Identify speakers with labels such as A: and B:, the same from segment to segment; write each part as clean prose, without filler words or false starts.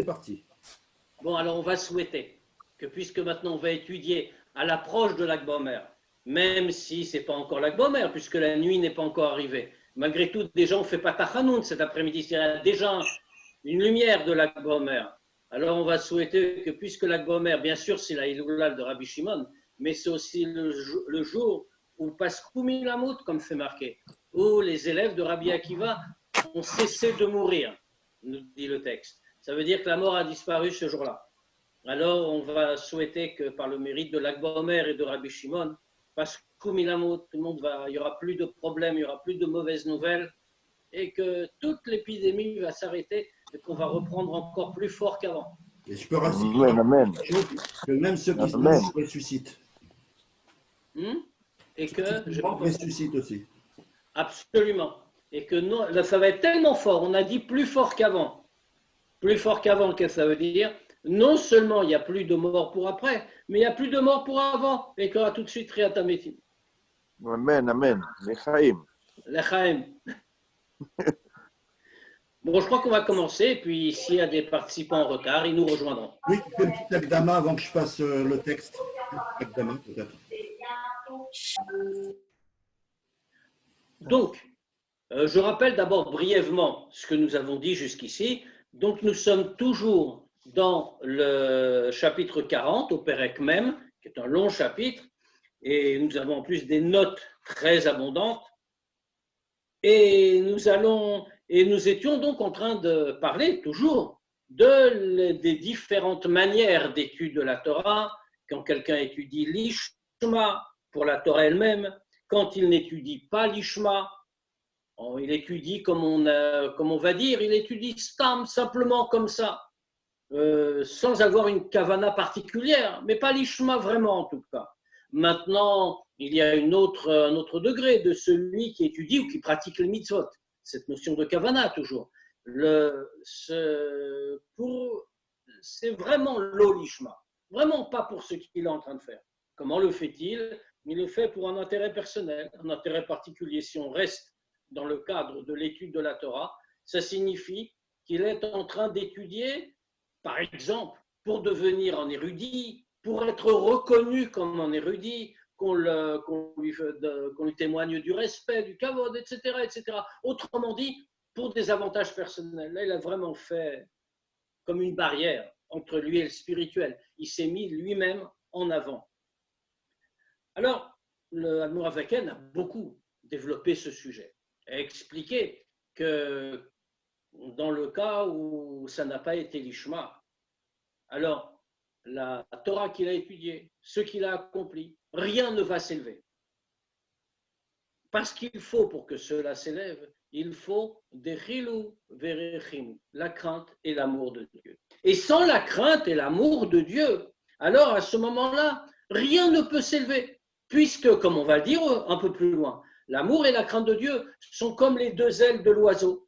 A: est parti.
B: Bon, alors on va souhaiter que puisque maintenant on va étudier à l'approche de l'Akba Omer, même si ce n'est pas encore l'Akba Omer, puisque la nuit n'est pas encore arrivée, malgré tout, déjà on ne fait pas Tachanoun cet après-midi, il y a déjà une lumière de l'Akba Omer. Alors on va souhaiter que puisque l'Akba Omer, bien sûr c'est la Hiloulal de Rabbi Shimon, mais c'est aussi le jour où Paskou Milamut, comme c'est marqué, où les élèves de Rabbi Akiva ont cessé de mourir, nous dit le texte. Ça veut dire que la mort a disparu ce jour-là. Alors, on va souhaiter que par le mérite de l'Akba Omer et de Rabbi Shimon, Paskou Milamut, tout le monde il n'y aura plus de problèmes, il n'y aura plus de mauvaises nouvelles, et que toute l'épidémie va s'arrêter et qu'on va reprendre encore plus fort qu'avant.
A: Et je peux rassurer que même ceux qui sont morts ressuscitent.
B: Et que
A: ceux qui sont morts ressuscitent aussi.
B: Absolument. Et que non, là, ça va être tellement fort. On a dit plus fort qu'avant. Plus fort qu'avant, qu'est-ce que ça veut dire? Non seulement il n'y a plus de mort pour après, mais il n'y a plus de mort pour avant. Et qu'il y aura tout de suite Riatametim.
C: Amen, amen. Lechaim.
B: Lechaim. Bon, je crois qu'on va commencer. Et puis, s'il y a des participants en retard, ils nous rejoindront.
A: Oui, un petit akdama avant que je passe le texte. Akdama, peut-être.
B: Donc, je rappelle d'abord brièvement ce que nous avons dit jusqu'ici. Donc, nous sommes toujours dans le chapitre 40, au Pérec même, qui est un long chapitre, et nous avons en plus des notes très abondantes. Et nous étions donc en train de parler toujours des différentes manières d'étude de la Torah, quand quelqu'un étudie l'Ishma pour la Torah elle-même, quand il n'étudie pas l'Ishma, il étudie comme on va dire, il étudie Stam, simplement comme ça, sans avoir une kavana particulière, mais pas l'Ishma vraiment en tout cas. Maintenant, il y a un autre degré de celui qui étudie ou qui pratique les mitzvot, cette notion de kavana toujours. C'est vraiment l'olishma, vraiment pas pour ce qu'il est en train de faire. Comment le fait-il? Il le fait pour un intérêt personnel, un intérêt particulier. Si on reste dans le cadre de l'étude de la Torah, ça signifie qu'il est en train d'étudier, par exemple, pour devenir un érudit, pour être reconnu comme un érudit, qu'on lui témoigne du respect, du kavod, etc., etc. Autrement dit, pour des avantages personnels. Là, il a vraiment fait comme une barrière entre lui et le spirituel. Il s'est mis lui-même en avant. Alors, le Admor Avaken a beaucoup développé ce sujet, a expliqué que dans le cas où ça n'a pas été l'Ishma, alors la Torah qu'il a étudiée, ce qu'il a accompli, rien ne va s'élever. Parce qu'il faut, pour que cela s'élève, il faut des chilou verechim, la crainte et l'amour de Dieu. Et sans la crainte et l'amour de Dieu, alors à ce moment-là, rien ne peut s'élever. Puisque, comme on va le dire un peu plus loin, l'amour et la crainte de Dieu sont comme les deux ailes de l'oiseau.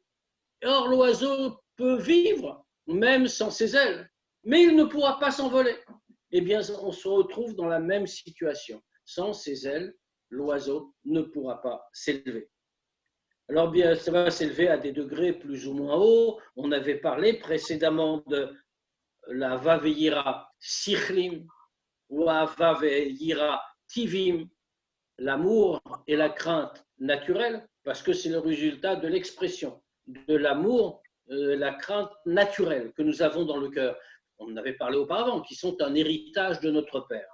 B: Or, l'oiseau peut vivre même sans ses ailes, mais il ne pourra pas s'envoler. Eh bien, on se retrouve dans la même situation. Sans ses ailes, l'oiseau ne pourra pas s'élever. Alors, bien, ça va s'élever à des degrés plus ou moins hauts. On avait parlé précédemment de la Vaveira Sichlim ou la Vaveira Tivim, l'amour et la crainte naturelle, parce que c'est le résultat de l'expression de l'amour, la crainte naturelle que nous avons dans le cœur. On en avait parlé auparavant, qui sont un héritage de notre Père.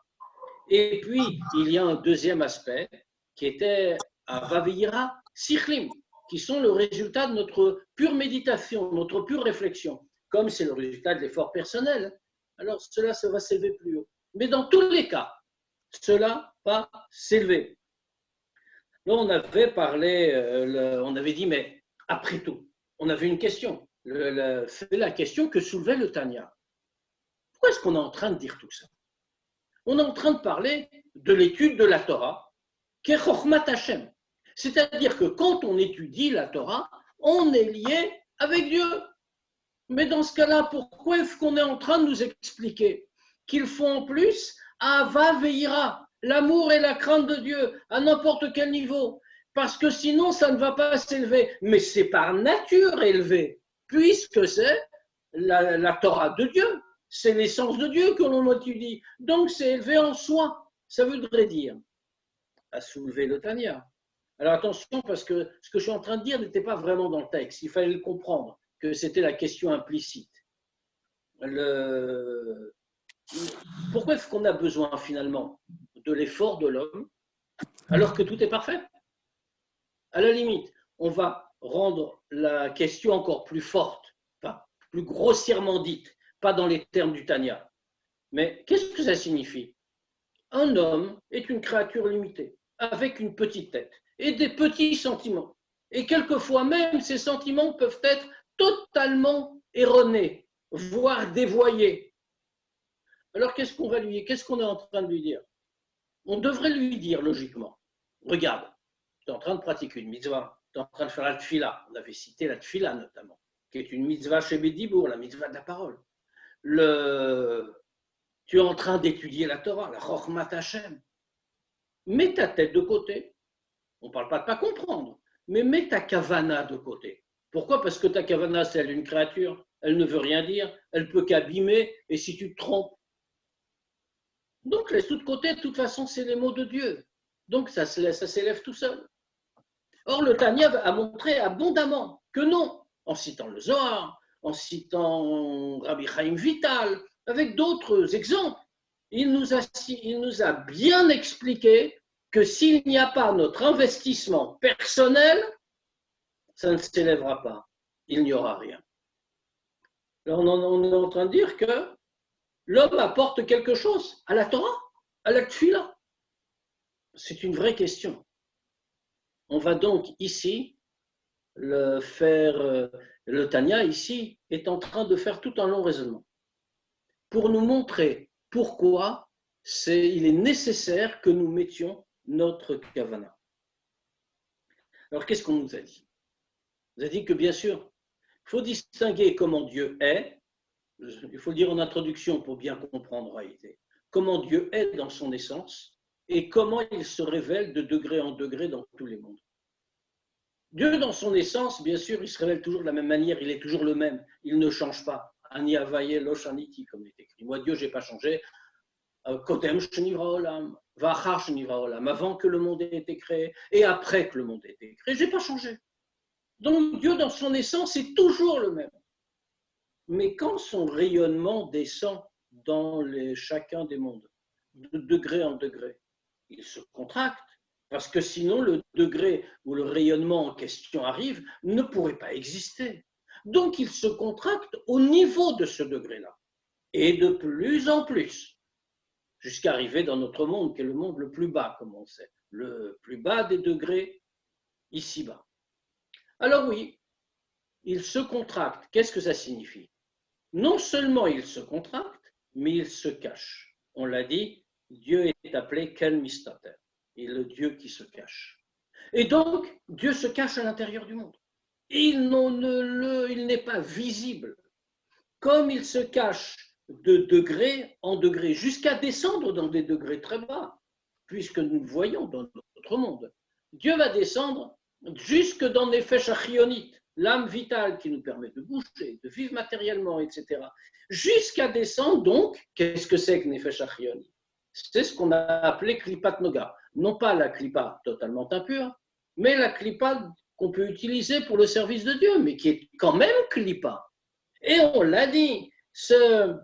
B: Et puis, il y a un deuxième aspect qui était Avaveira Sichlim, qui sont le résultat de notre pure méditation, notre pure réflexion. Comme c'est le résultat de l'effort personnel, alors cela va s'élever plus haut. Mais dans tous les cas, cela va s'élever. Là, on avait parlé, on avait dit, mais après tout, on avait une question. C'est la question que soulevait le Tanya. Pourquoi est-ce qu'on est en train de dire tout ça? On est en train de parler de l'étude de la Torah, qui est Chochmat Hashem. C'est-à-dire que quand on étudie la Torah, on est lié avec Dieu. Mais dans ce cas-là, pourquoi est-ce qu'on est en train de nous expliquer qu'il faut en plus Ava Veira, l'amour et la crainte de Dieu, à n'importe quel niveau? Parce que sinon, ça ne va pas s'élever. Mais c'est par nature élevé, puisque c'est la Torah de Dieu, c'est l'essence de Dieu que l'on étudie. Donc c'est élevé en soi. Ça voudrait dire à soulever le Tanya. Alors attention, parce que ce que je suis en train de dire n'était pas vraiment dans le texte. Il fallait le comprendre, que c'était la question implicite. Pourquoi est-ce qu'on a besoin finalement de l'effort de l'homme alors que tout est parfait? À la limite, on va rendre la question encore plus forte, enfin, plus grossièrement dite, pas dans les termes du Tanya. Mais qu'est-ce que ça signifie? Un homme est une créature limitée, avec une petite tête et des petits sentiments. Et quelquefois même, ces sentiments peuvent être totalement erronés, voire dévoyés. Alors qu'est-ce qu'on est en train de lui dire? On devrait lui dire logiquement, regarde, tu es en train de pratiquer une mitzvah, tu es en train de faire la tfila. On avait cité la tfila notamment, qui est une mitzvah chez Bédibour, la mitzvah de la parole. Tu es en train d'étudier la Torah, la Chochmat Hashem. Mets ta tête de côté. On ne parle pas de pas comprendre, mais mets ta kavana de côté. Pourquoi? Parce que ta kavana, c'est elle une créature. Elle ne veut rien dire, elle ne peut qu'abîmer, et si tu te trompes. Donc laisse tout de côté, de toute façon, c'est les mots de Dieu. Donc ça s'élève tout seul. Or, le Tanya a montré abondamment que non, en citant le Zohar, en citant Rabbi Chaim Vital, avec d'autres exemples. Il nous a bien expliqué que s'il n'y a pas notre investissement personnel, ça ne s'élèvera pas. Il n'y aura rien. Alors, on est en train de dire que l'homme apporte quelque chose à la Torah, à la Tfila. C'est une vraie question. On va donc ici le Tanya ici est en train de faire tout un long raisonnement pour nous montrer pourquoi il est nécessaire que nous mettions notre kavana. Alors qu'est-ce qu'on nous a dit? On nous a dit que bien sûr, il faut distinguer comment Dieu est, il faut le dire en introduction pour bien comprendre en réalité, comment Dieu est dans son essence et comment il se révèle de degré en degré dans tous les mondes. Dieu, dans son essence, bien sûr, il se révèle toujours de la même manière, il est toujours le même, il ne change pas. Ani avaye loshaniti, comme il est écrit. Moi, Dieu, je n'ai pas changé. Kodem shenivra olam, vachar shenivra olam, avant que le monde ait été créé et après que le monde ait été créé, je n'ai pas changé. Donc, Dieu, dans son essence, est toujours le même. Mais quand son rayonnement descend dans chacun des mondes, de degré en degré, il se contracte. Parce que sinon, le degré où le rayonnement en question arrive ne pourrait pas exister. Donc, il se contracte au niveau de ce degré-là. Et de plus en plus, jusqu'à arriver dans notre monde, qui est le monde le plus bas, comme on sait. Le plus bas des degrés, ici-bas. Alors oui, il se contracte. Qu'est-ce que ça signifie? Non seulement il se contracte, mais il se cache. On l'a dit, Dieu est appelé Kel Mistater. Et le Dieu qui se cache. Et donc, Dieu se cache à l'intérieur du monde. Il n'est pas visible. Comme il se cache de degré en degré, jusqu'à descendre dans des degrés très bas, puisque nous le voyons dans notre monde. Dieu va descendre jusque dans Nefesh Achionit, l'âme vitale qui nous permet de bouger, de vivre matériellement, etc. Jusqu'à descendre, donc, qu'est-ce que c'est que Nefesh Achionit? C'est ce qu'on a appelé Klipat Noga. Non pas la Klipa totalement impure, mais la Klipa qu'on peut utiliser pour le service de Dieu, mais qui est quand même Klipa. Et on l'a dit, cette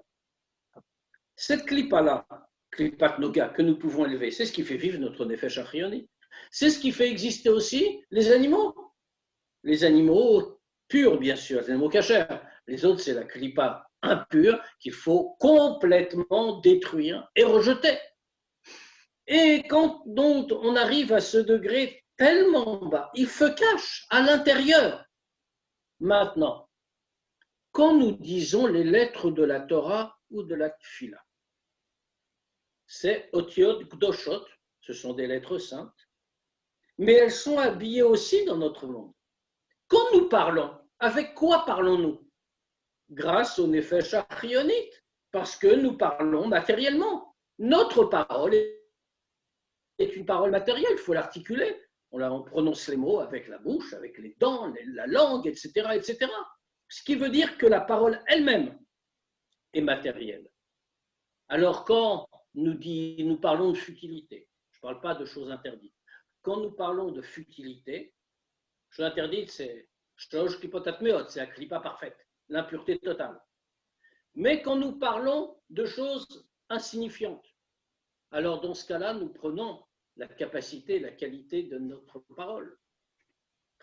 B: Klipa-là, Klipat Noga, que nous pouvons élever, c'est ce qui fait vivre notre Nefesh Achionit. C'est ce qui fait exister aussi les animaux. Les animaux purs, bien sûr, les animaux cachers. Les autres, c'est la Klipa impure qu'il faut complètement détruire et rejeter. Et quand donc on arrive à ce degré tellement bas, il se cache à l'intérieur. Maintenant, quand nous disons les lettres de la Torah ou de la Tfila, c'est Otiot Gdoshot, ce sont des lettres saintes, mais elles sont habillées aussi dans notre monde. Quand nous parlons, avec quoi parlons-nous? Grâce au Nefesh Achionit, parce que nous parlons matériellement. Notre parole est une parole matérielle, il faut l'articuler. On prononce les mots avec la bouche, avec les dents, la langue, etc., etc. Ce qui veut dire que la parole elle-même est matérielle. Alors quand nous parlons de futilité, je ne parle pas de choses interdites, quand nous parlons de futilité, chose interdite, c'est shlosh klipotat meot, c'est la klipa parfaite, l'impureté totale. Mais quand nous parlons de choses insignifiantes, alors dans ce cas-là, nous prenons la capacité, la qualité de notre parole,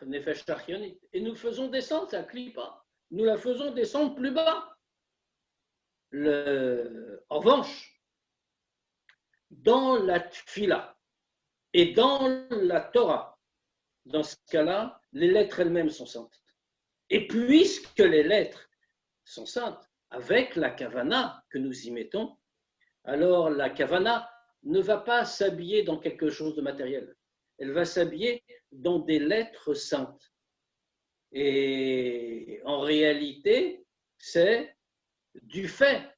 B: et nous faisons descendre sa klipa, nous la faisons descendre plus bas. En revanche, dans la tfila et dans la Torah, dans ce cas-là, les lettres elles-mêmes sont saintes. Et puisque les lettres sont saintes, avec la kavana que nous y mettons, alors la kavana ne va pas s'habiller dans quelque chose de matériel. Elle va s'habiller dans des lettres saintes. Et en réalité, c'est du fait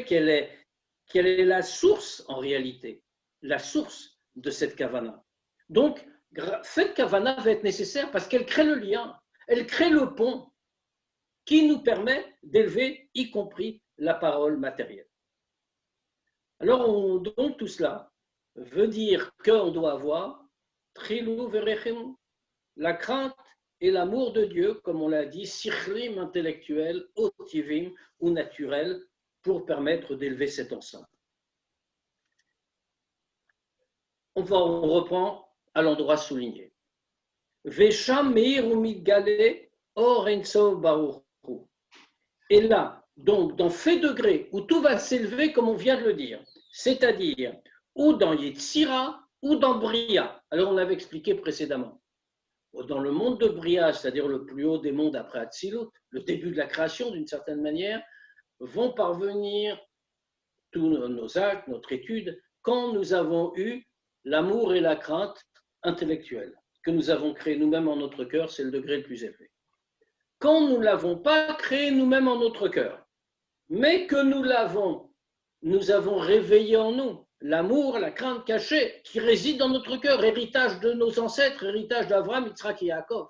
B: qu'elle est la source, en réalité, la source de cette kavana. Donc, cette kavana va être nécessaire parce qu'elle crée le lien, elle crée le pont qui nous permet d'élever, y compris la parole matérielle. Alors, donc tout cela veut dire qu'on doit avoir trilou verechim, la crainte et l'amour de Dieu, comme on l'a dit, sichlim intellectuel, otivim ou naturel, pour permettre d'élever cet ensemble. On reprend à l'endroit souligné. Vesham meir umidgale or ensof baruch hu. Et là, donc, dans fait degré, où tout va s'élever, comme on vient de le dire, c'est-à-dire ou dans Yetzira ou dans Bria. Alors, on l'avait expliqué précédemment. Dans le monde de Bria, c'est-à-dire le plus haut des mondes après Hatzilut, le début de la création d'une certaine manière, vont parvenir tous nos actes, notre étude, quand nous avons eu l'amour et la crainte intellectuelle que nous avons créé nous-mêmes en notre cœur, c'est le degré le plus élevé. Quand nous ne l'avons pas créé nous-mêmes en notre cœur, mais que nous avons réveillé en nous l'amour, la crainte cachée qui réside dans notre cœur, héritage de nos ancêtres, héritage d'Abraham, Yitzhak et Yaakov.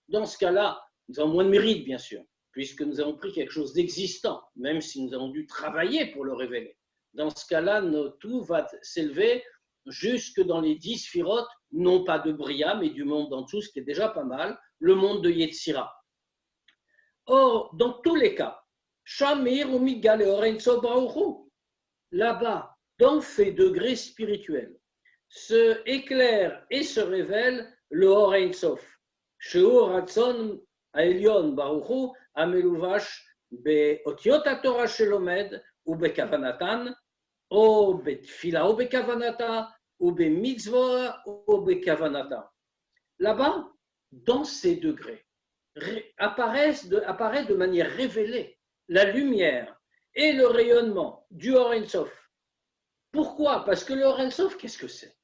B: Dans ce cas-là, nous avons moins de mérite, bien sûr, puisque nous avons pris quelque chose d'existant, même si nous avons dû travailler pour le révéler. Dans ce cas-là, tout va s'élever jusque dans les 10 sphirotes, non pas de Bria, mais du monde d'en dessous, ce qui est déjà pas mal, le monde de Yetzira. Or, dans tous les cas, Shamir ou Migale Orenso Baruchu, là-bas, dans ces degrés spirituels, se éclaire et se révèle le Or Sof. Sheur Ratzon Aelion Baruchu Ameluvash be Otiot HaTorah Shelomed ou be Kavanatan, ou be Tfila ou be Kavanata, ou be Mitzvah ou be Kavanata. Là-bas, dans ces degrés, apparaît de manière révélée la lumière et le rayonnement du Or Sof. Pourquoi? Parce que le Or Sof, qu'est-ce que c'est?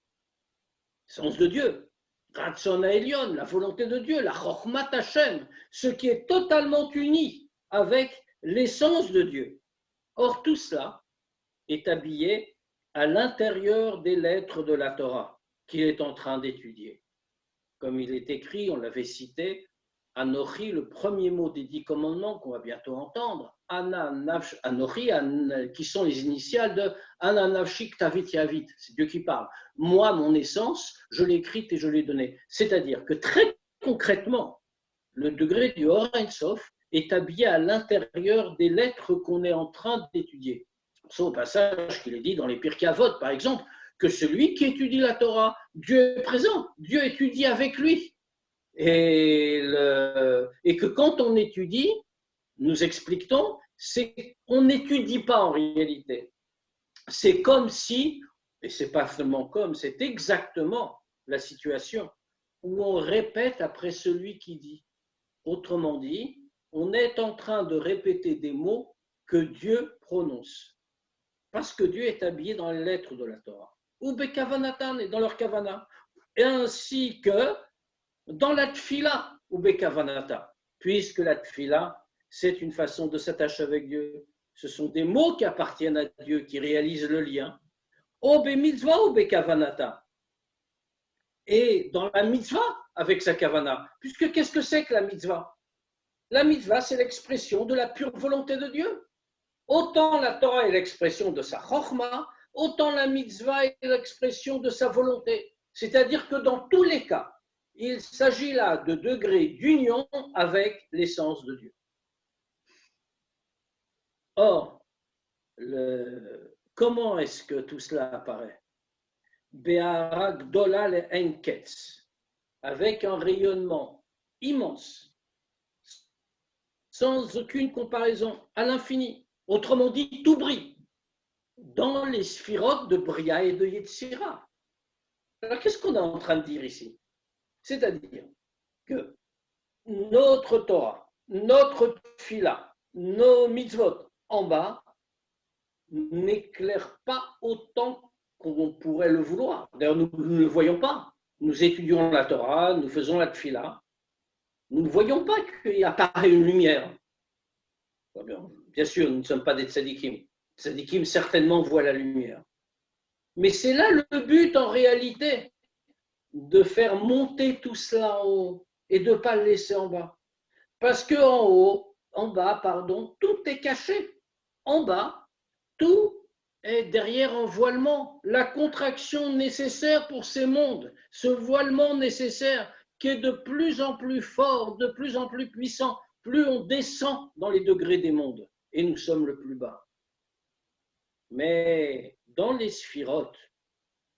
B: Sens de Dieu, Ratzon Haelion, la volonté de Dieu, la Chochmat Hashem, ce qui est totalement uni avec l'essence de Dieu. Or, tout cela est habillé à l'intérieur des lettres de la Torah qu'il est en train d'étudier. Comme il est écrit, on l'avait cité, Anochi, le premier mot des 10 commandements qu'on va bientôt entendre, Anochi, qui sont les initiales de Ananavshik Tavit Yavit, c'est Dieu qui parle. Moi, mon essence, je l'ai écrite et je l'ai donnée. C'est-à-dire que très concrètement, le degré du Or Sof est habillé à l'intérieur des lettres qu'on est en train d'étudier. C'est au passage qu'il est dit dans les Pirkei Avot, par exemple, que celui qui étudie la Torah, Dieu est présent, Dieu étudie avec lui. Et que quand on étudie, nous expliquons, on n'étudie pas en réalité. C'est comme si, et c'est pas seulement comme, c'est exactement la situation où on répète après celui qui dit. Autrement dit, on est en train de répéter des mots que Dieu prononce. Parce que Dieu est habillé dans les lettres de la Torah. Ou Bekavanatan, et dans leur kavana. Et ainsi que dans la tfila, ou Bekavanata. Puisque la tfila, c'est une façon de s'attacher avec Dieu. Ce sont des mots qui appartiennent à Dieu, qui réalisent le lien. Ou Be mitzvah ou Bekavanata. Et dans la mitzvah, avec sa kavana. Puisque qu'est-ce que c'est que la mitzvah? La mitzvah, c'est l'expression de la pure volonté de Dieu. Autant la Torah est l'expression de sa chokhmah, autant la mitzvah est l'expression de sa volonté. C'est-à-dire que dans tous les cas, il s'agit là de degrés d'union avec l'essence de Dieu. Or, comment est-ce que tout cela apparaît? Be'ara gdola le'enketz, avec un rayonnement immense, sans aucune comparaison, à l'infini. Autrement dit, tout brille dans les sphirotes de Bria et de Yetzira. Alors, qu'est-ce qu'on est en train de dire ici? C'est-à-dire que notre Torah, notre Tfila, nos mitzvot en bas n'éclairent pas autant qu'on pourrait le vouloir. D'ailleurs, nous ne le voyons pas. Nous étudions la Torah, nous faisons la Tfila. Nous ne voyons pas qu'il apparaît une lumière. Bien sûr, nous ne sommes pas des tzadikim. Tzadikim certainement voient la lumière. Mais c'est là le but en réalité, de faire monter tout cela en haut et de ne pas le laisser en bas. Parce en bas, tout est caché. En bas, tout est derrière un voilement. La contraction nécessaire pour ces mondes, ce voilement nécessaire qui est de plus en plus fort, de plus en plus puissant, plus on descend dans les degrés des mondes. Et nous sommes le plus bas. Mais dans les sphirotes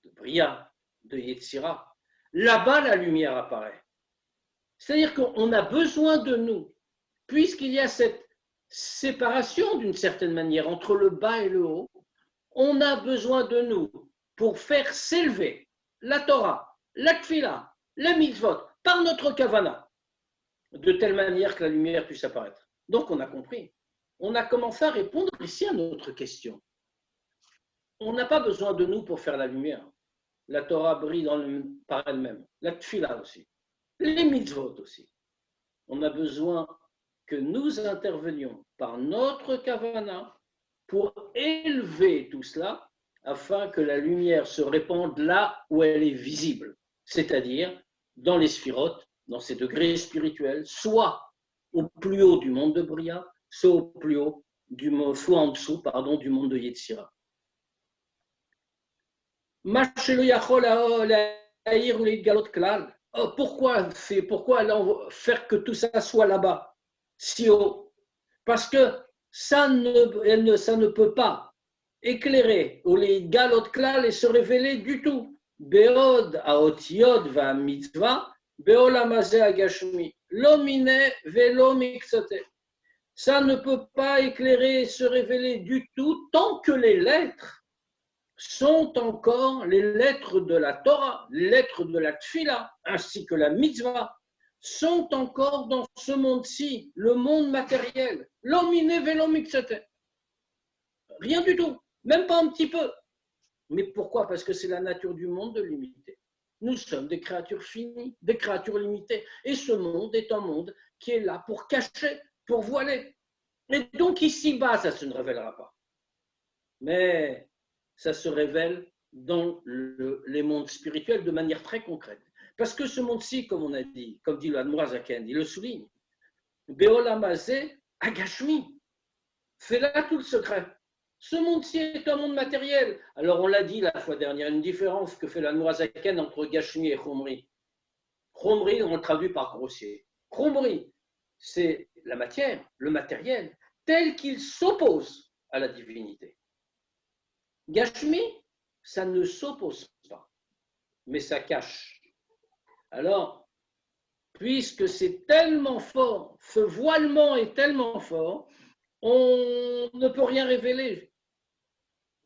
B: de Bria, de Yetzira, là-bas, la lumière apparaît. C'est-à-dire qu'on a besoin de nous, puisqu'il y a cette séparation d'une certaine manière entre le bas et le haut, on a besoin de nous pour faire s'élever la Torah, la Tfila, la mitzvot, par notre kavana, de telle manière que la lumière puisse apparaître. Donc on a compris. On a commencé à répondre ici à notre question. On n'a pas besoin de nous pour faire la lumière. La Torah brille par elle-même, la Tfila aussi, les mitzvot aussi. On a besoin que nous intervenions par notre kavana pour élever tout cela afin que la lumière se répande là où elle est visible, c'est-à-dire dans les sphirotes, dans ces degrés spirituels, soit au plus haut du monde de Bria, soit au plus haut, soit en dessous, du monde de Yetzira. Pourquoi faire que tout ça soit là-bas, si haut? Parce que ça ne peut pas éclairer ou les galot klal et se révéler du tout. Beod aotiot va mitzvah, beolamazé agashmi, lomine velo miksote. Ça ne peut pas éclairer et se révéler du tout tant que les lettres sont encore les lettres de la Torah, les lettres de la Tfila, ainsi que la mitzvah, sont encore dans ce monde-ci, le monde matériel. L'omine velo miksote. Rien du tout, même pas un petit peu. Mais pourquoi? Parce que c'est la nature du monde de limité. Nous sommes des créatures finies, des créatures limitées. Et ce monde est un monde qui est là pour cacher, pour voiler. Et donc ici-bas, ça se ne révélera pas. Mais ça se révèle dans les mondes spirituels de manière très concrète. Parce que ce monde-ci, comme on a dit, comme dit l'Admor Zaken, il le souligne, Beolamazé agashmi, c'est là tout le secret. Ce monde-ci est un monde matériel. Alors on l'a dit la fois dernière, une différence que fait l'Admor Zaken entre Gashmi et Chomri. Chomri, on le traduit par grossier. Chomri, c'est la matière, le matériel, tel qu'il s'oppose à la divinité. Gashmi, ça ne s'oppose pas, mais ça cache. Alors, puisque c'est tellement fort, ce voilement est tellement fort, on ne peut rien révéler,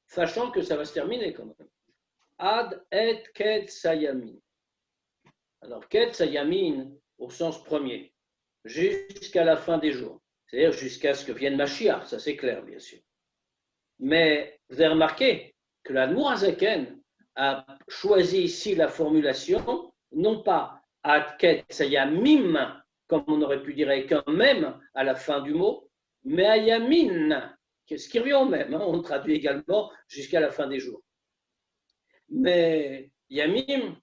B: sachant que ça va se terminer quand même. Ad et ket sayamin. Alors, ket sayamin, au sens premier, jusqu'à la fin des jours, c'est-à-dire jusqu'à ce que vienne Mashiach, ça c'est clair, bien sûr. Mais vous avez remarqué que l'Admor Hazaken a choisi ici la formulation, non pas ad ket sayamim, comme on aurait pu dire avec un même à la fin du mot, mais ayamin, ce qui revient au même, on traduit également jusqu'à la fin des jours. Mais yamim,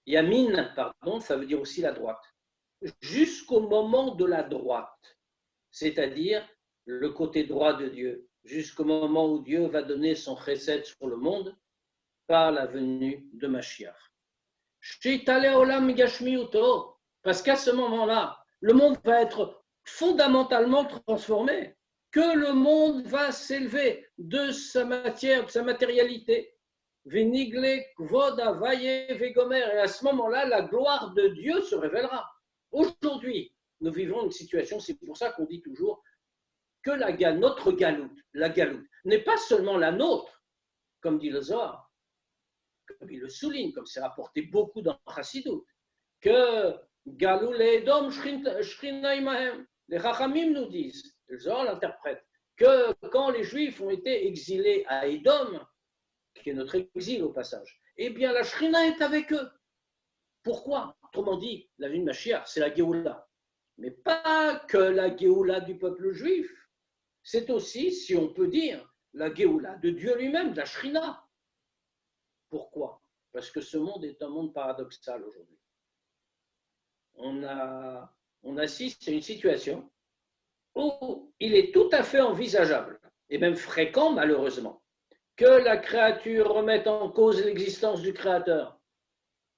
B: Yamin, pardon, ça veut dire aussi la droite. Jusqu'au moment de la droite, c'est-à-dire le côté droit de Dieu, jusqu'au moment où Dieu va donner son chesed sur le monde par la venue de Mashiach. Parce qu'à ce moment-là, le monde va être fondamentalement transformé, que le monde va s'élever de sa matière, de sa matérialité. Et à ce moment-là, la gloire de Dieu se révélera. Aujourd'hui, nous vivons une situation, c'est pour ça qu'on dit toujours que notre galoute, la galoute, n'est pas seulement la nôtre, comme dit le Zohar, comme il le souligne, comme c'est rapporté beaucoup dans Chassidut, que Galou l'Edom Shrina Imahem, les Chachamim nous disent, le Zohar l'interprète, que quand les Juifs ont été exilés à Édom, qui est notre exil au passage, eh bien la Shrina est avec eux. Pourquoi? Autrement dit, la vie de Mashiach, c'est la Géoula. Mais pas que la Géoula du peuple juif, c'est aussi, si on peut dire, la Géoula de Dieu lui-même, de la Shrina. Pourquoi? Parce que ce monde est un monde paradoxal aujourd'hui. On assiste à une situation où il est tout à fait envisageable, et même fréquent malheureusement, que la créature remette en cause l'existence du Créateur.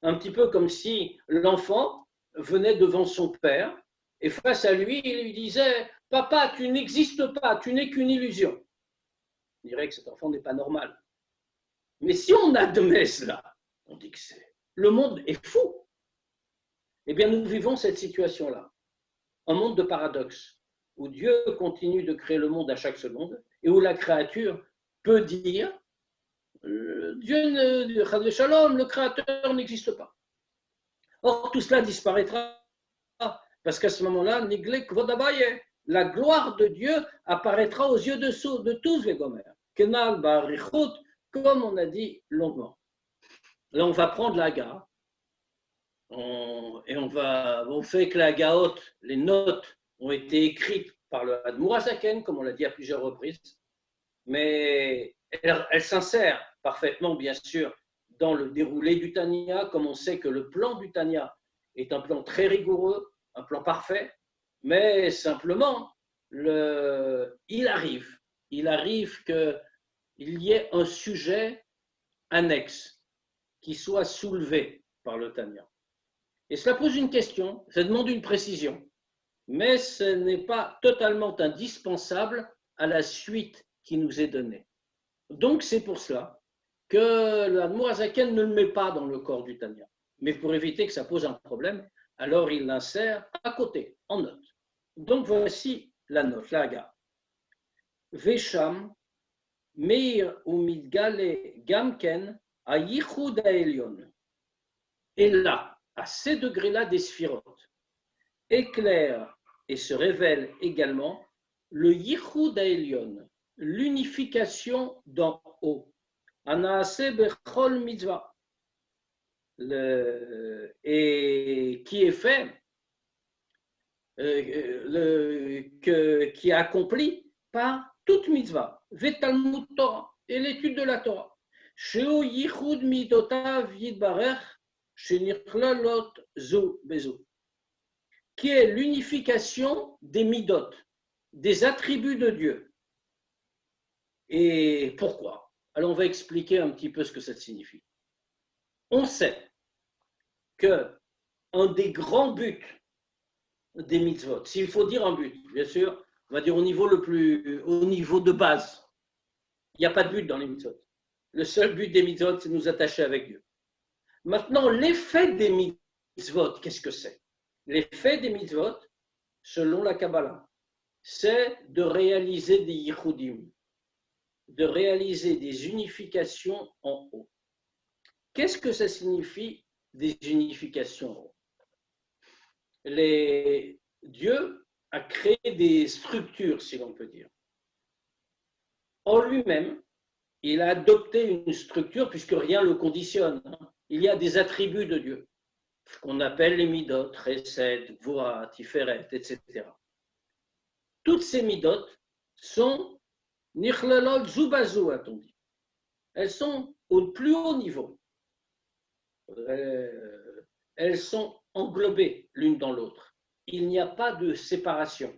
B: Un petit peu comme si l'enfant venait devant son père et face à lui, il lui disait « Papa, tu n'existes pas, tu n'es qu'une illusion ». On dirait que cet enfant n'est pas normal. Mais si on admet cela, on dit que le monde est fou. Eh bien, nous vivons cette situation-là. Un monde de paradoxe, où Dieu continue de créer le monde à chaque seconde et où la créature peut dire Dieu, Shalom, le Créateur n'existe pas. Or, tout cela disparaîtra parce qu'à ce moment-là, la gloire de Dieu apparaîtra aux yeux de tous les gomères. Kenal barichut, comme on a dit longuement. Là, on va prendre la Haga et on fait que la Gaot, les notes ont été écrites par le Admour HaZaken, comme on l'a dit à plusieurs reprises, mais elle s'insère parfaitement, bien sûr, dans le déroulé du Tanya, comme on sait que le plan du Tanya est un plan très rigoureux, un plan parfait, mais simplement, il arrive qu'il y ait un sujet annexe qui soit soulevé par le Tanya. Et cela pose une question, ça demande une précision, mais ce n'est pas totalement indispensable à la suite qui nous est donnée. Donc c'est pour cela que l'Admour HaZaken ne le met pas dans le corps du Tanya. Mais pour éviter que ça pose un problème, alors il l'insère à côté, en note. Donc voici la note, la Haga. Vesham, Meir Umidgale Gamken, à Yichud Ha'elyon. Et là, à ces degrés-là des sphirotes, éclaire et se révèle également le Yichud Ha'elyon, l'unification d'en haut. Anaase bechol mitzvah. Et qui est fait, qui est accompli par toute mitzvah, Vetalmud Torah, et l'étude de la Torah. Sheu yichud midotav yitbarech shenirklalot zu bezu, qui est l'unification des midot, des attributs de Dieu. Et pourquoi? Alors on va expliquer un petit peu ce que ça signifie. On sait qu'un des grands buts des mitzvot, s'il faut dire un but, bien sûr, on va dire au niveau de base, il n'y a pas de but dans les mitzvot. Le seul but des mitzvot, c'est de nous attacher avec Dieu. Maintenant, l'effet des mitzvot, qu'est-ce que c'est? L'effet des mitzvot, selon la Kabbalah, c'est de réaliser des yichudim, de réaliser des unifications en haut. Qu'est-ce que ça signifie des unifications en haut? Dieu a créé des structures, si l'on peut dire. En lui-même, il a adopté une structure puisque rien ne le conditionne. Il y a des attributs de Dieu, qu'on appelle les midot, Chesed, Gvura, Tiferet, etc. Toutes ces midot sont Nichlalot Zubazu, a-t-on dit. Elles sont au plus haut niveau. elles sont englobées l'une dans l'autre. Il n'y a pas de séparation,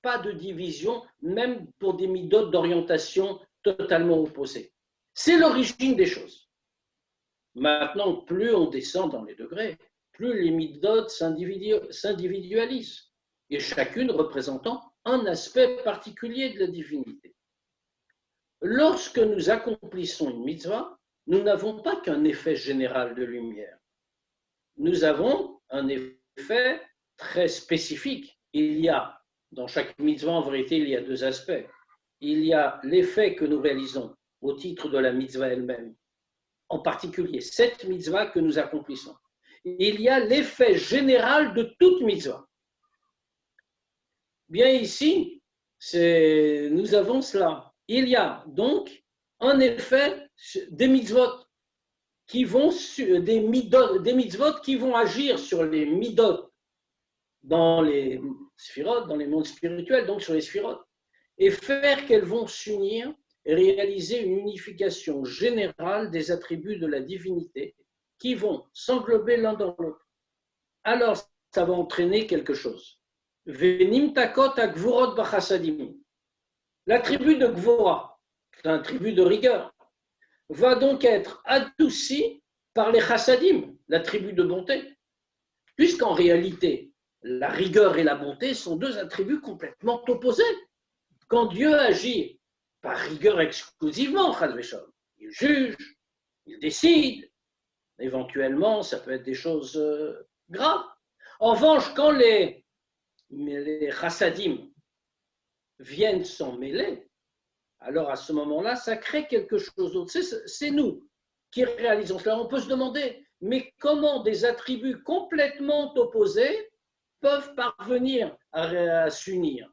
B: pas de division, même pour des midotes d'orientation totalement opposées. C'est l'origine des choses. Maintenant, plus on descend dans les degrés, plus les midotes s'individualisent, et chacune représentant un aspect particulier de la divinité. Lorsque nous accomplissons une mitzvah, nous n'avons pas qu'un effet général de lumière. Nous avons un effet très spécifique. Il y a, dans chaque mitzvah, en vérité, il y a deux aspects. Il y a l'effet que nous réalisons au titre de la mitzvah elle-même, en particulier cette mitzvah que nous accomplissons. Il y a l'effet général de toute mitzvah. Bien ici, nous avons cela. Il y a donc un effet des mitzvot qui vont des mitzvot qui vont agir sur les midot dans les sphirotes, dans les mondes spirituels, donc sur les sphirotes, et faire qu'elles vont s'unir et réaliser une unification générale des attributs de la divinité qui vont s'englober l'un dans l'autre. Alors, ça va entraîner quelque chose. Venim takot agvurot b'chasadim. L'attribut de Gvora, un attribut de rigueur, va donc être adouci par les chassadim, l'attribut de bonté, puisqu'en réalité, la rigueur et la bonté sont deux attributs complètement opposés. Quand Dieu agit par rigueur exclusivement, il juge, il décide, éventuellement, ça peut être des choses graves. En revanche, quand les chassadim viennent s'en mêler, alors à ce moment-là, ça crée quelque chose d'autre. C'est nous qui réalisons cela. On peut se demander, mais comment des attributs complètement opposés peuvent parvenir à s'unir?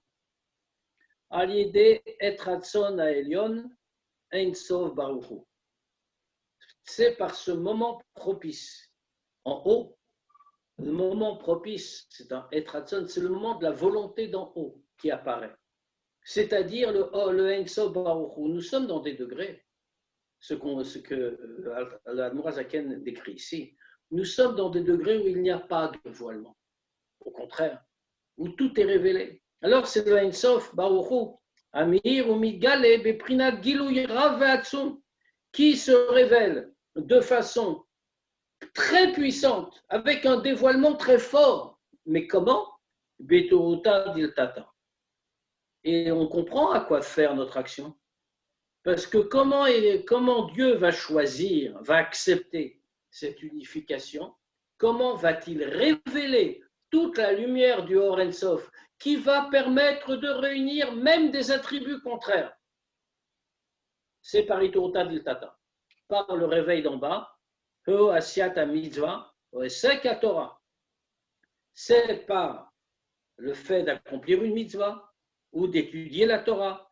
B: C'est par ce moment propice, en haut. Le moment propice, c'est le moment de la volonté d'en haut qui apparaît. C'est-à-dire le Ein Sof Baruch Hu. Nous sommes dans des degrés, ce que l'Admor HaZaken décrit ici. Nous sommes dans des degrés où il n'y a pas de voilement. Au contraire, où tout est révélé. Alors c'est le Ein Sof Baruch Hu, Amir ou Migale Beprinat Gilui Rav Ve'atzum, qui se révèle de façon très puissante, avec un dévoilement très fort. Mais comment? Betorota Diltata. Et on comprend à quoi faire notre action. Parce que comment Dieu va choisir, va accepter cette unification? Comment va-t-il révéler toute la lumière du Or En Sof qui va permettre de réunir même des attributs contraires? C'est par Itorota Diltata, par le réveil d'en bas, Asiata Mitzvah, Seka Torah. C'est par le fait d'accomplir une mitzvah ou d'étudier la Torah.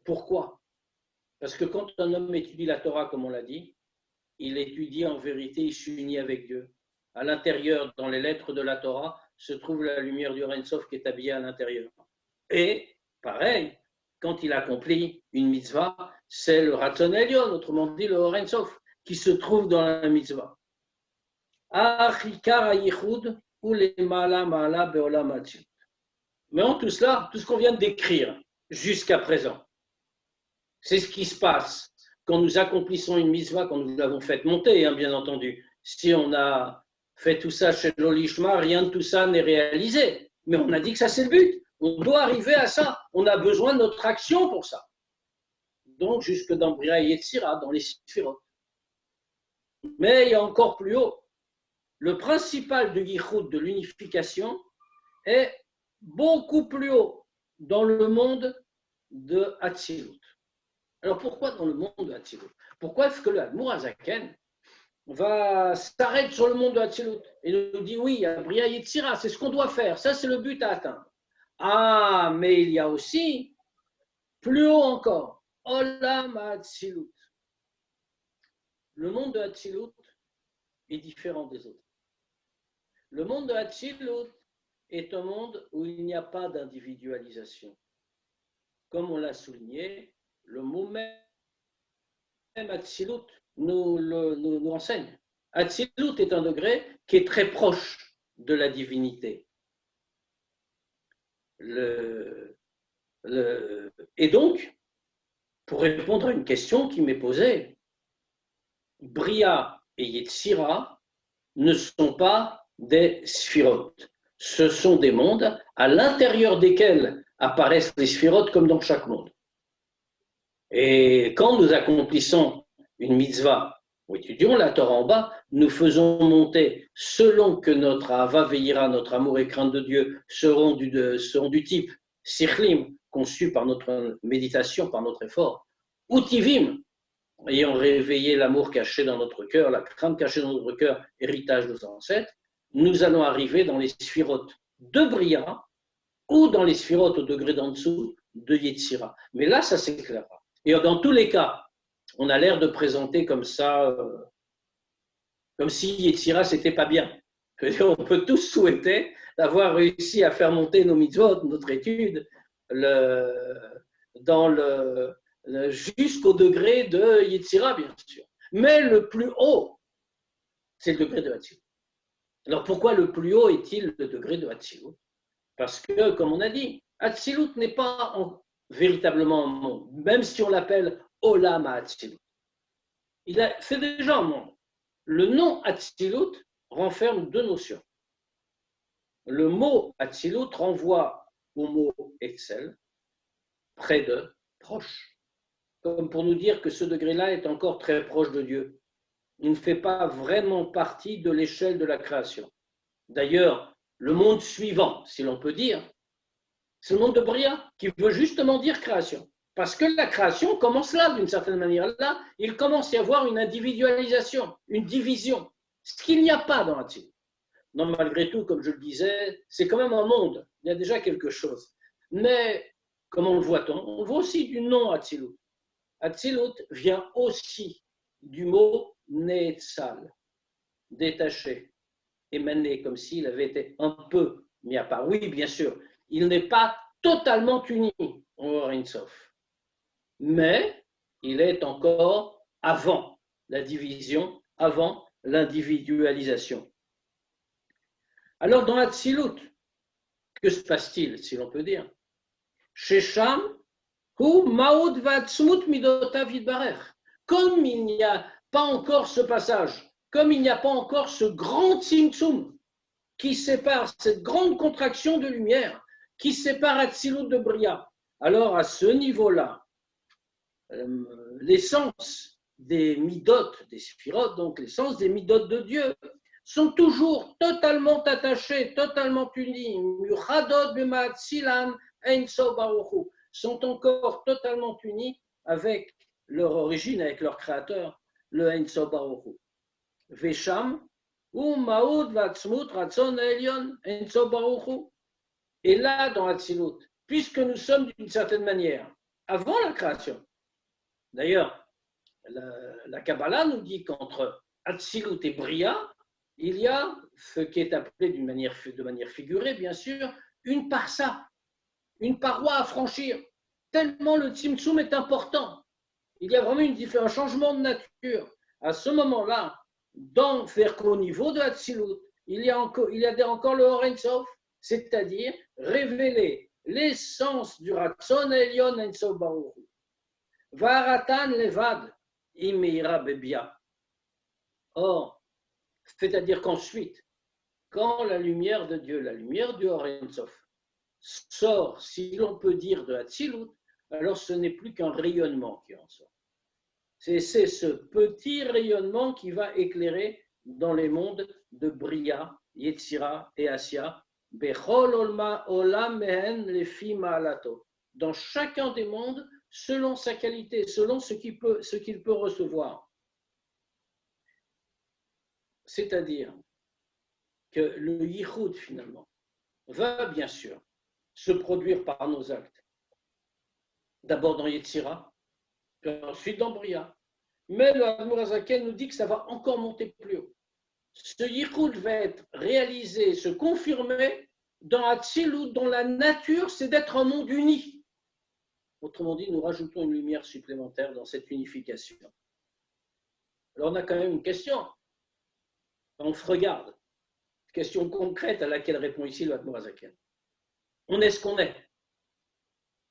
B: Pourquoi? Parce que quand un homme étudie la Torah, comme on l'a dit, il étudie en vérité, il s'unit avec Dieu. À l'intérieur, dans les lettres de la Torah, se trouve la lumière du Or En Sof qui est habillée à l'intérieur. Et, pareil, quand il accomplit une mitzvah, c'est le Ratzon Elyon, autrement dit le Or En Sof, qui se trouve dans la mitzvah. Mais en tout cela, tout ce qu'on vient de décrire jusqu'à présent, c'est ce qui se passe quand nous accomplissons une mitzvah, quand nous l'avons faite monter, bien entendu. Si on a fait tout ça chez l'Olishma, rien de tout ça n'est réalisé. Mais on a dit que ça, c'est le but. On doit arriver à ça. On a besoin de notre action pour ça. Donc, jusque dans Bria et Yetzira, dans les Sphirot. Mais il y a encore plus haut. Le principal de Yichud, de l'unification, est beaucoup plus haut dans le monde de Hatzilut. Alors pourquoi dans le monde de Hatzilut? Pourquoi est-ce que le Admor HaZaken s'arrête sur le monde de Hatzilut et nous dit oui, il y a Bria Yetzira, c'est ce qu'on doit faire, ça c'est le but à atteindre. Ah, mais il y a aussi plus haut encore, Olam Hatzilut. Le monde de Hatzilut est différent des autres. Le monde de Hatzilut est un monde où il n'y a pas d'individualisation. Comme on l'a souligné, le mot même Hatzilut nous enseigne. Hatzilut est un degré qui est très proche de la divinité. Et donc, pour répondre à une question qui m'est posée, Bria et Yetzira ne sont pas des sphirotes. Ce sont des mondes à l'intérieur desquels apparaissent les sphirotes comme dans chaque monde. Et quand nous accomplissons une mitzvah, ou étudions la Torah en bas, nous faisons monter, selon que notre Ava veillera, notre amour et crainte de Dieu seront du type Sichlim, conçu par notre méditation, par notre effort, ou Tivim, ayant réveillé l'amour caché dans notre cœur, la crainte cachée dans notre cœur, héritage de nos ancêtres, nous allons arriver dans les sphirotes de Bria ou dans les sphirotes au degré d'en dessous de Yetzira. Mais là, ça s'éclairera. Et dans tous les cas, on a l'air de présenter comme ça, comme si Yetzira, c'était pas bien. On peut tous souhaiter d'avoir réussi à faire monter nos mitzvot, notre étude, jusqu'au degré de Yetzira, bien sûr. Mais le plus haut, c'est le degré de Hatzilut. Alors pourquoi le plus haut est-il le degré de Hatzilut? Parce que, comme on a dit, Hatzilut n'est pas véritablement un monde, même si on l'appelle Olam Hatzilut. C'est déjà un monde. Le nom Hatzilut renferme deux notions. Le mot Hatzilut renvoie au mot Etzel, près de, proche, comme pour nous dire que ce degré-là est encore très proche de Dieu. Il ne fait pas vraiment partie de l'échelle de la création. D'ailleurs, le monde suivant, si l'on peut dire, c'est le monde de Bria, qui veut justement dire création. Parce que la création commence là, d'une certaine manière. Là, il commence à y avoir une individualisation, une division, ce qu'il n'y a pas dans Hatzilut. Non, malgré tout, comme je le disais, c'est quand même un monde. Il y a déjà quelque chose. Mais, comment le voit-on? On voit aussi du nom Hatzilut. Hatzilut vient aussi du mot Neetzal, détaché, émané, comme s'il avait été un peu mis à part. Oui, bien sûr, il n'est pas totalement uni au Ein Sof, mais il est encore avant la division, avant l'individualisation. Alors, dans Hatzilut, que se passe-t-il, si l'on peut dire? Shesham hu maud va'atzmut midotav yitbarech. Comme il n'y a pas encore ce passage, comme il n'y a pas encore ce grand tzimtzum qui sépare, cette grande contraction de lumière qui sépare Hatzilut de Bria, alors à ce niveau-là, l'essence des midot, des sphirotes, donc l'essence des midot de Dieu, sont toujours totalement attachés, totalement unis, sont encore totalement unis avec leur origine, avec leur créateur, le Ein Sof Baruch Hu. Vesham, Maoud Vatzmut Ratzon Elyon Ein Sof Baruch Hu. Et là, dans Hatzilut, puisque nous sommes d'une certaine manière avant la création, d'ailleurs, la Kabbalah nous dit qu'entre Hatzilut et Bria, il y a ce qui est appelé de manière figurée, bien sûr, une parsa, une paroi à franchir, tellement le tzimtzum est important. Il y a vraiment un changement de nature. À ce moment-là, vers qu'au niveau de Hatzilut, il y a encore le Or Ein Sof, c'est-à-dire révéler l'essence du Ratzon Elyon Ein Sof Baruch Hu. Varatan levad imeira bebia. Or, c'est-à-dire qu'ensuite, quand la lumière de Dieu, la lumière du Or Ein Sof, sort, si l'on peut dire, de Hatzilut, alors ce n'est plus qu'un rayonnement qui en sort. C'est ce petit rayonnement qui va éclairer dans les mondes de Bria, Yetzira et Asya, Bechol olam mehen lefi ma'alato. Dans chacun des mondes, selon sa qualité, selon ce qu'il peut recevoir. C'est-à-dire que le yichud, finalement, va bien sûr se produire par nos actes. D'abord dans Yetzira, puis ensuite dans Bria. Mais le Admor Hazaken nous dit que ça va encore monter plus haut. Ce yichud va être réalisé, se confirmer dans Hatzilut, dont la nature, c'est d'être un monde uni. Autrement dit, nous rajoutons une lumière supplémentaire dans cette unification. Alors on a quand même une question. On se regarde. Question concrète à laquelle répond ici le Admorazaken. On est ce qu'on est.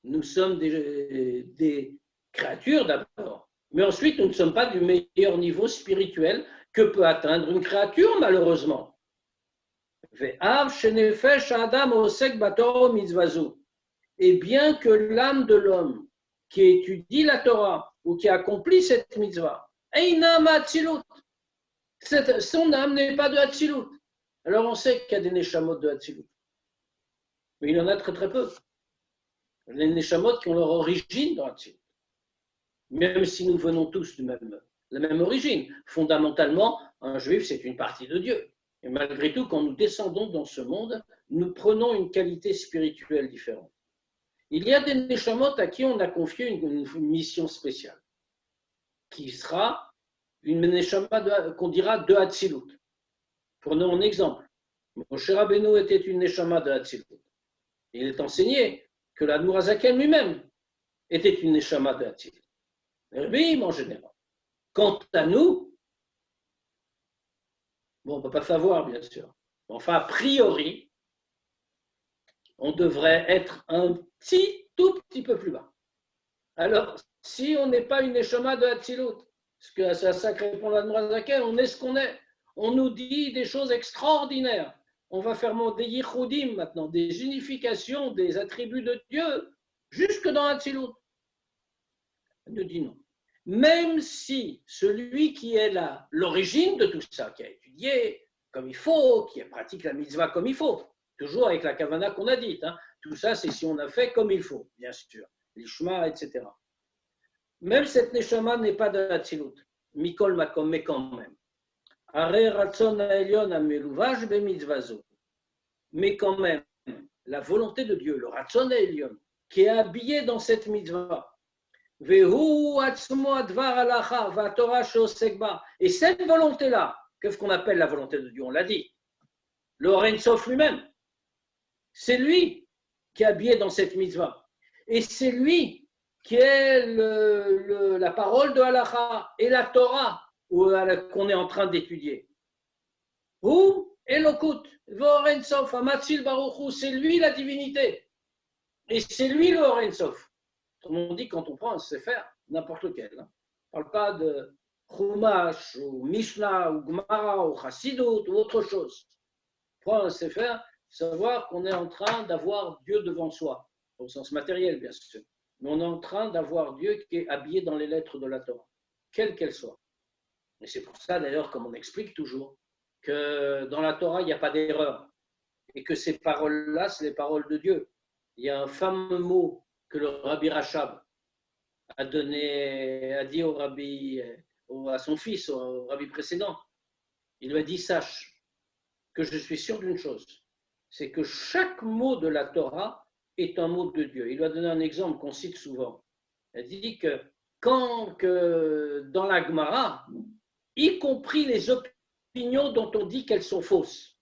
B: Nous sommes des créatures d'abord, mais ensuite nous ne sommes pas du meilleur niveau spirituel que peut atteindre une créature, malheureusement. Et bien que l'âme de l'homme qui étudie la Torah ou qui accomplit cette mitzvah, son âme n'est pas de Hatzilut. Alors on sait qu'il y a des neshamot de Hatzilut, mais il y en a très très peu. Les neshamot qui ont leur origine dans Hatzilut. Même si nous venons tous de la même origine. Fondamentalement, un juif, c'est une partie de Dieu. Et malgré tout, quand nous descendons dans ce monde, nous prenons une qualité spirituelle différente. Il y a des neshamot à qui on a confié une mission spéciale, qui sera une neshama qu'on dira de Hatzilut. Prenons un exemple. Moshe Rabbeinu était une neshama de Hatzilut. Il est enseigné que l'Admour HaZaken lui-même était une neshama de Hatzilut. Oui, en général. Quant à nous, bon, on ne peut pas savoir, bien sûr. Enfin, a priori, on devrait être un tout petit peu plus bas. Alors, si on n'est pas une neshama de Hatzilut, parce que c'est à ça que répond l'Admour HaZaken, on est ce qu'on est. On nous dit des choses extraordinaires. On va faire des yichudim maintenant, des unifications des attributs de Dieu, jusque dans Hatzilut. On nous dit non. Même si celui qui est là, l'origine de tout ça, qui a étudié comme il faut, qui pratique la mitzvah comme il faut, toujours avec la kavana qu'on a dite, hein, tout ça c'est si on a fait comme il faut, bien sûr, l'ishma, etc. Même cette neshama n'est pas de Hatzilut, mikol makom, mais quand même. Mais quand même, la volonté de Dieu, le Ratzon Elyon, qui est habillé dans cette mitzvah, et cette volonté-là, qu'est-ce qu'on appelle la volonté de Dieu? On l'a dit, le Oren Sof lui-même, c'est lui qui est habillé dans cette mitzvah. Et c'est lui qui est la parole de Halacha et la Torah qu'on est en train d'étudier. Ou Elokut, Voren Sof, Amatzil Baruchu, c'est lui la divinité. Et c'est lui le Oren Sof. On dit quand on prend un sefer, n'importe lequel. On ne parle pas de Chumash, ou Mishnah, ou Gemara, ou Chassidut, ou autre chose. On prend un sefer, savoir qu'on est en train d'avoir Dieu devant soi, au sens matériel bien sûr. Mais on est en train d'avoir Dieu qui est habillé dans les lettres de la Torah, quelles qu'elles soient. Et c'est pour ça d'ailleurs, comme on explique toujours, que dans la Torah, il n'y a pas d'erreur. Et que ces paroles-là, c'est les paroles de Dieu. Il y a un fameux mot que le Rabbi Rachab a dit au Rabbi, à son fils, au Rabbi précédent. Il lui a dit, sache que je suis sûr d'une chose, c'est que chaque mot de la Torah est un mot de Dieu. Il lui a donné un exemple qu'on cite souvent. Il dit que dans la Gemara, y compris les opinions dont on dit qu'elles sont fausses,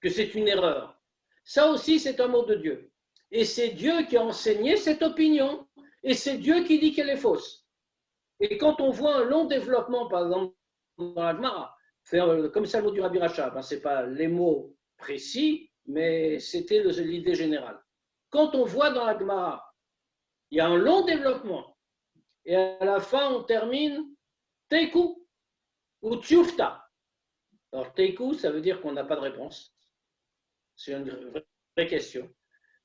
B: que c'est une erreur, ça aussi c'est un mot de Dieu. Et c'est Dieu qui a enseigné cette opinion, et c'est Dieu qui dit qu'elle est fausse. Et quand on voit un long développement, par exemple, dans la Gemara, faire comme ça le mot du Rabbi Rachab, ce n'est pas les mots précis, mais c'était l'idée générale. Quand on voit dans la Gemara, il y a un long développement, et à la fin, on termine Teiku ou Tioufta. Alors, Teiku, ça veut dire qu'on n'a pas de réponse. C'est une vraie question.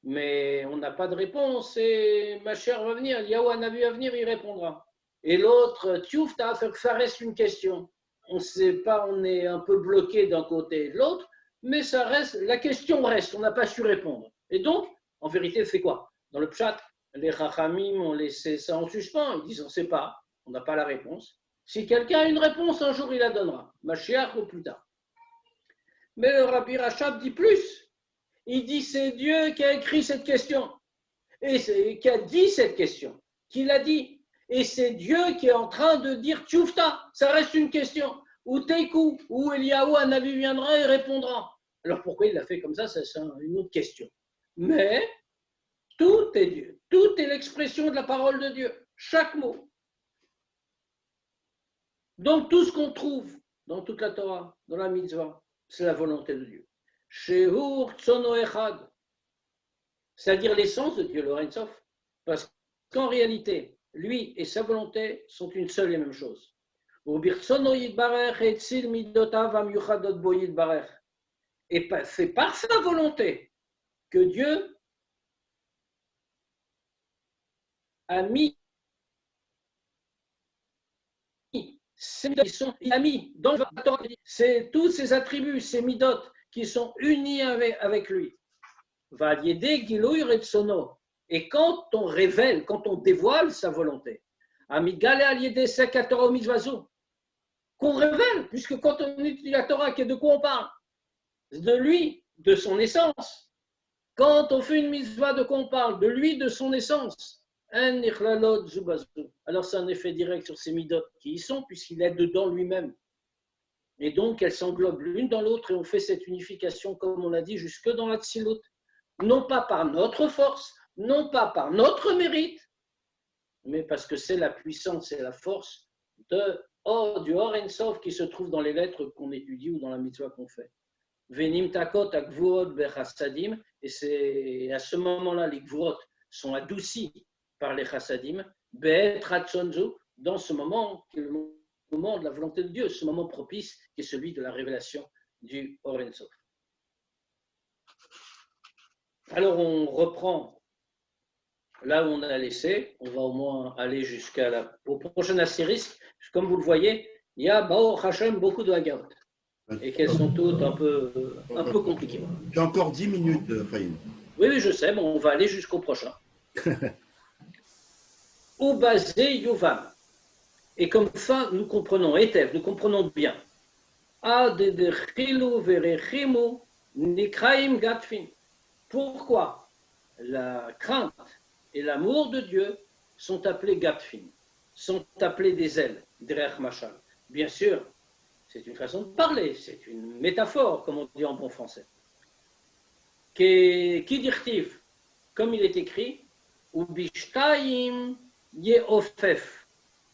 B: Mais on n'a pas de réponse et ma chère va venir, Yahweh Navi va venir, il répondra. Et l'autre, Tioufta, ça reste une question. On ne sait pas, on est un peu bloqué d'un côté et de l'autre, mais ça reste, la question reste, on n'a pas su répondre. Et donc, en vérité, c'est quoi? Dans le pshat, les Chachamim ont laissé ça en suspens, ils disent on ne sait pas, on n'a pas la réponse. Si quelqu'un a une réponse, un jour il la donnera, Mashiach ou plus tard. Mais le Rabbi Rachab dit plus. Il dit c'est Dieu qui a écrit cette question, et qui a dit cette question, qui l'a dit. Et c'est Dieu qui est en train de dire Tchoufta, ça reste une question. Ou Teikou, ou Eliyahu, un avis viendra et répondra. Alors pourquoi il l'a fait comme ça, c'est une autre question. Mais tout est Dieu, tout est l'expression de la parole de Dieu, chaque mot. Donc tout ce qu'on trouve dans toute la Torah, dans la mitzvah, c'est la volonté de Dieu. Shehur tzono echad, c'est-à-dire l'essence de Dieu, le Ein Sof. Parce qu'en réalité, lui et sa volonté sont une seule et même chose. Et c'est par sa volonté que Dieu a mis, il a mis dans le Torah, c'est tous ces attributs, ces midot qui sont unis avec lui. Et quand on révèle, quand on dévoile sa volonté, qu'on révèle, puisque quand on étudie la Torah, de quoi on parle? De lui, de son essence. Quand on fait une mitzvah, de quoi on parle? De lui, de son essence. Alors c'est un effet direct sur ces midot qui y sont, puisqu'il est dedans lui-même. Et donc elles s'englobent l'une dans l'autre et on fait cette unification, comme on l'a dit, jusque dans la Tzilut. Non pas par notre force, non pas par notre mérite, mais parce que c'est la puissance et la force du Or Ein Sof qui se trouve dans les lettres qu'on étudie ou dans la mitzvah qu'on fait. Venim takot akvuot bechassadim, et c'est à ce moment-là les gvurot sont adoucis par les chassadim, be'et ratzonzu, dans ce moment qui est le moment de la volonté de Dieu, ce moment propice qui est celui de la révélation du Or Ein Sof. Alors on reprend là où on a laissé, on va au moins aller au prochain astérisque. Comme vous le voyez, il y a Baruch Hashem beaucoup de Hagarot et qu'elles sont toutes un peu compliquées.
A: J'ai encore 10 minutes, Faïm.
B: Oui, je sais, mais on va aller jusqu'au prochain. Ubazé Yuvam. Et comme ça, nous comprenons, Etev, nous comprenons bien. Adedechilu verechimu nikraim gatfin. Pourquoi la crainte et l'amour de Dieu sont appelés gatfin, sont appelés des ailes, derech machal. Bien sûr, c'est une façon de parler, c'est une métaphore, comme on dit en bon français. Qui dirtiv, comme il est écrit, ou bishtaim yeofef,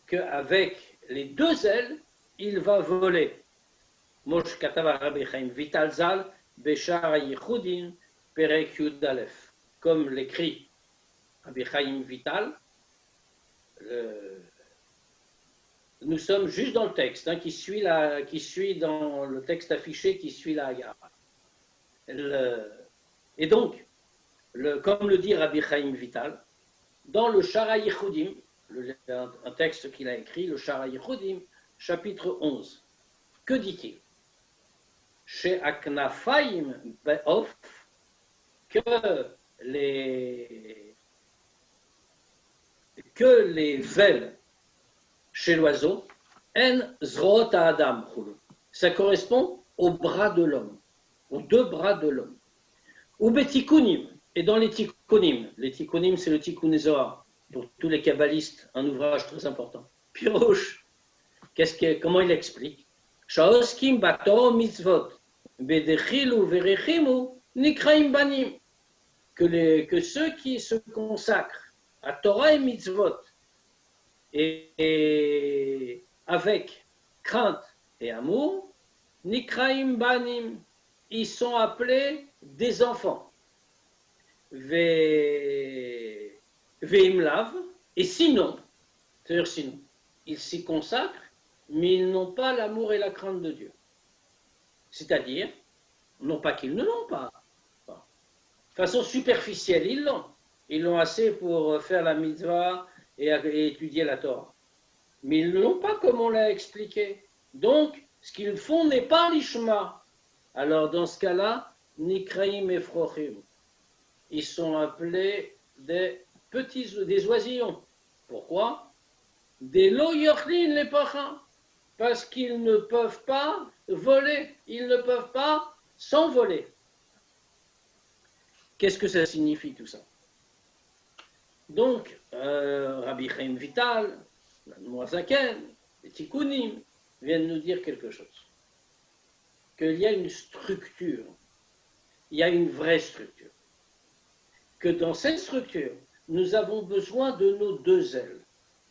B: qu'avec les deux ailes, il va voler. Mosh katava Rabbi Chaim Vital Zal, Beshar Yichudin, Perek Yud Aleph, comme l'écrit Rabbi Chaim Vital. Nous sommes juste dans le texte, qui suit dans le texte affiché, qui suit la Haggadah. Et donc, comme le dit Rabbi Chaim Vital, dans le Shara Yichudim, un texte qu'il a écrit, le Shara Yichudim, chapitre 11, que dit-il? Chez Aknafaim Be'of, que les ailes chez l'oiseau, en zrot adam, ça correspond aux bras de l'homme, aux deux bras de l'homme. Ou betikunim, et dans les tikkunim c'est le tikkun Zohar, pour tous les kabbalistes, un ouvrage très important. Pirouche, comment il explique? Shaoskim bato mitzvot, bedechilu verechimu, nikraim banim. Que ceux qui se consacrent à Torah et mitzvot, et avec crainte et amour, nikraim banim, ils sont appelés des enfants. Veimlav, et sinon, c'est-à-dire sinon, ils s'y consacrent, mais ils n'ont pas l'amour et la crainte de Dieu. C'est-à-dire, non pas qu'ils ne l'ont pas. De façon superficielle, ils l'ont. Ils l'ont assez pour faire la mitzvah et étudier la Torah. Mais ils ne l'ont pas comme on l'a expliqué. Donc, ce qu'ils font n'est pas l'ishma. Alors, dans ce cas-là, nikraim efrochim. Ils sont appelés des oisillons. Pourquoi? Des lo yochlin les pachas. Parce qu'ils ne peuvent pas voler. Ils ne peuvent pas s'envoler. Qu'est-ce que ça signifie tout ça? Donc, Rabbi Chaim Vital, Moazaken, les Tikkunim viennent nous dire quelque chose. Qu'il y a une structure, il y a une vraie structure. Que dans cette structure, nous avons besoin de nos deux ailes.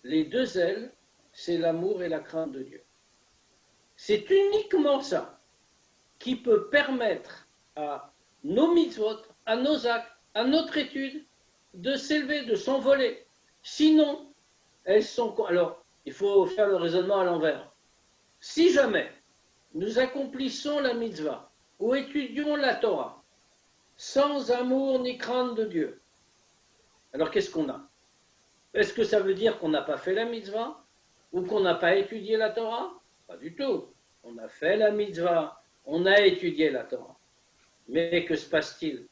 B: Les deux ailes, c'est l'amour et la crainte de Dieu. C'est uniquement ça qui peut permettre à nos mitzvot, à nos actes, à notre étude, de s'élever, de s'envoler. Sinon, elles sont... Alors, il faut faire le raisonnement à l'envers. Si jamais nous accomplissons la mitzvah ou étudions la Torah sans amour ni crainte de Dieu, alors qu'est-ce qu'on a? Est-ce que ça veut dire qu'on n'a pas fait la mitzvah ou qu'on n'a pas étudié la Torah? Pas du tout. On a fait la mitzvah, on a étudié la Torah. Mais que se passe-t-il?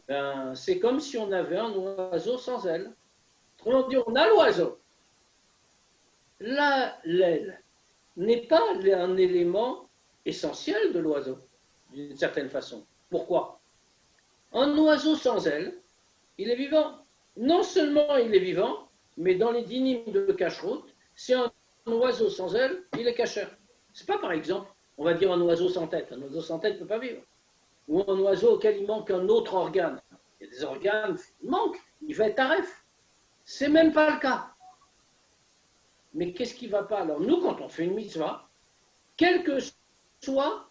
B: Ben, c'est comme si on avait un oiseau sans aile. Autrement dit, on a l'oiseau. L'aile n'est pas un élément essentiel de l'oiseau, d'une certaine façon. Pourquoi? Un oiseau sans aile, il est vivant. Non seulement il est vivant, mais dans les dynimes de cacheroute, si un oiseau sans aile, il est cachère. C'est pas par exemple, on va dire un oiseau sans tête. Un oiseau sans tête ne peut pas vivre. Ou un oiseau auquel il manque un autre organe. Il y a des organes, il manque, il va être taref. C'est même pas le cas. Mais qu'est-ce qui ne va pas? Alors nous, quand on fait une mitzvah, quel que soit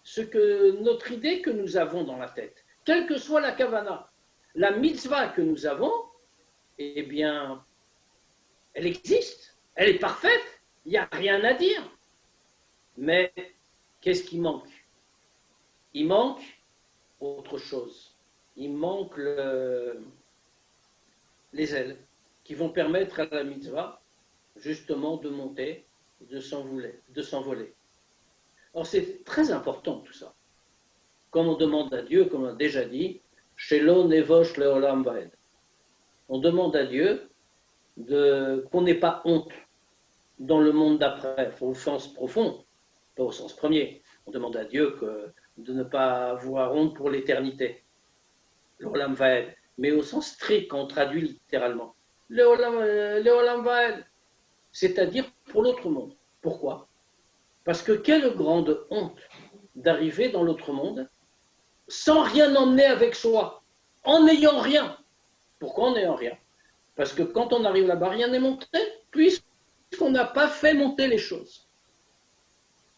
B: notre idée que nous avons dans la tête, quelle que soit la kavana, la mitzvah que nous avons, eh bien, elle existe, elle est parfaite, il n'y a rien à dire. Mais qu'est-ce qui manque? Il manque autre chose. Il manque les ailes qui vont permettre à la mitzvah justement de monter, de s'envoler. Alors c'est très important tout ça. Comme on demande à Dieu, comme on a déjà dit, Shelo nevosh leolam vaed. On demande à Dieu qu'on n'ait pas honte dans le monde d'après, au sens profond, pas au sens premier. On demande à Dieu de ne pas avoir honte pour l'éternité, l'olam vaed, mais au sens strict, quand on traduit littéralement. Leolam vaed, c'est-à-dire pour l'autre monde. Pourquoi? Parce que quelle grande honte d'arriver dans l'autre monde sans rien emmener avec soi, en n'ayant rien. Pourquoi en n'ayant rien? Parce que quand on arrive là-bas, rien n'est monté, puisqu'on n'a pas fait monter les choses.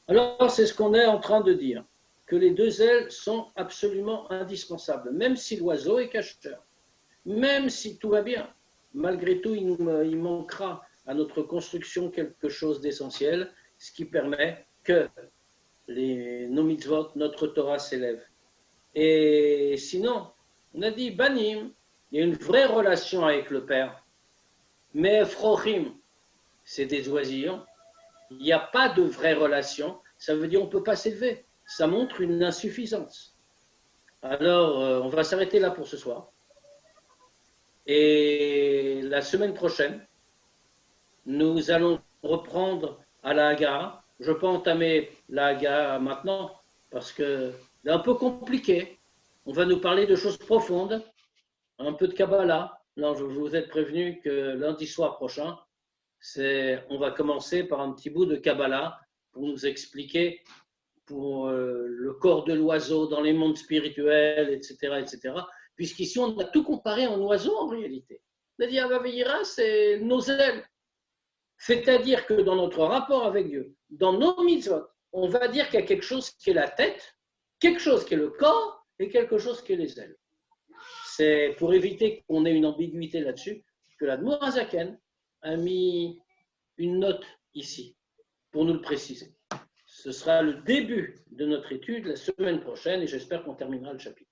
B: Alors, c'est ce qu'on est en train de dire, que les deux ailes sont absolument indispensables, même si l'oiseau est cacheur, même si tout va bien. Malgré tout, il manquera à notre construction quelque chose d'essentiel, ce qui permet que nos mitzvot, notre Torah s'élève. Et sinon, on a dit Banim, il y a une vraie relation avec le Père. Mais Frochim, c'est des oisillons. Il n'y a pas de vraie relation. Ça veut dire qu'on ne peut pas s'élever. Ça montre une insuffisance. Alors, on va s'arrêter là pour ce soir. Et la semaine prochaine, nous allons reprendre à la Haga. Je ne peux pas entamer la Haga maintenant parce que c'est un peu compliqué. On va nous parler de choses profondes, un peu de Kabbalah. Non, je vous ai prévenu que lundi soir prochain, on va commencer par un petit bout de Kabbalah pour nous expliquer pour le corps de l'oiseau dans les mondes spirituels, etc., etc. Puisqu'ici, on a tout comparé en oiseau en réalité. C'est-à-dire, Avavira, c'est nos ailes. C'est-à-dire que dans notre rapport avec Dieu, dans nos mitzvot, on va dire qu'il y a quelque chose qui est la tête, quelque chose qui est le corps et quelque chose qui est les ailes. C'est pour éviter qu'on ait une ambiguïté là-dessus que l'Admour Hazaken a mis une note ici pour nous le préciser. Ce sera le début de notre étude la semaine prochaine et j'espère qu'on terminera le chapitre.